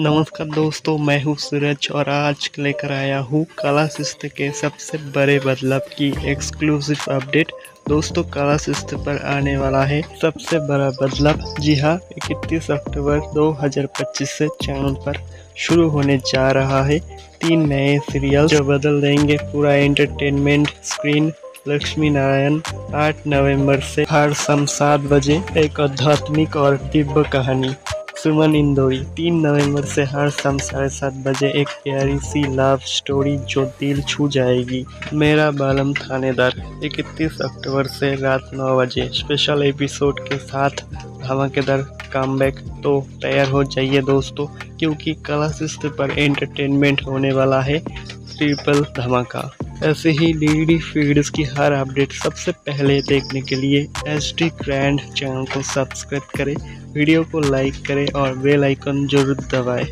नमस्कार दोस्तों, मैं हूँ सूरज और आज लेकर आया हूँ कला शिस्त के सबसे बड़े बदलाव की एक्सक्लूसिव अपडेट। दोस्तों, कला शिस्त पर आने वाला है सबसे बड़ा बदलाव। जी हाँ, 31 अक्टूबर 2025 से चैनल पर शुरू होने जा रहा है 3 नए सीरियल जो बदल देंगे पूरा एंटरटेनमेंट स्क्रीन। लक्ष्मी नारायण 8 नवंबर से हर शाम 7 बजे एक आध्यात्मिक और दिव्य कहानी। सुमन इंदौरी 3 नवंबर से हर शाम 7:30 बजे एक प्यारी सी लव स्टोरी जो दिल छू जाएगी। मेरा बालम थानेदार 31 अक्टूबर से रात 9 बजे स्पेशल एपिसोड के साथ धमाकेदार कमबैक। तो तैयार हो जाइए दोस्तों, क्योंकि कला शिस्त पर एंटरटेनमेंट होने वाला है ट्रिपल धमाका। ऐसे ही डीडी फीड्स की हर अपडेट सबसे पहले देखने के लिए एचडी ग्रैंड चैनल को सब्सक्राइब करें, वीडियो को लाइक करें और बेल आइकन जरूर दबाएं।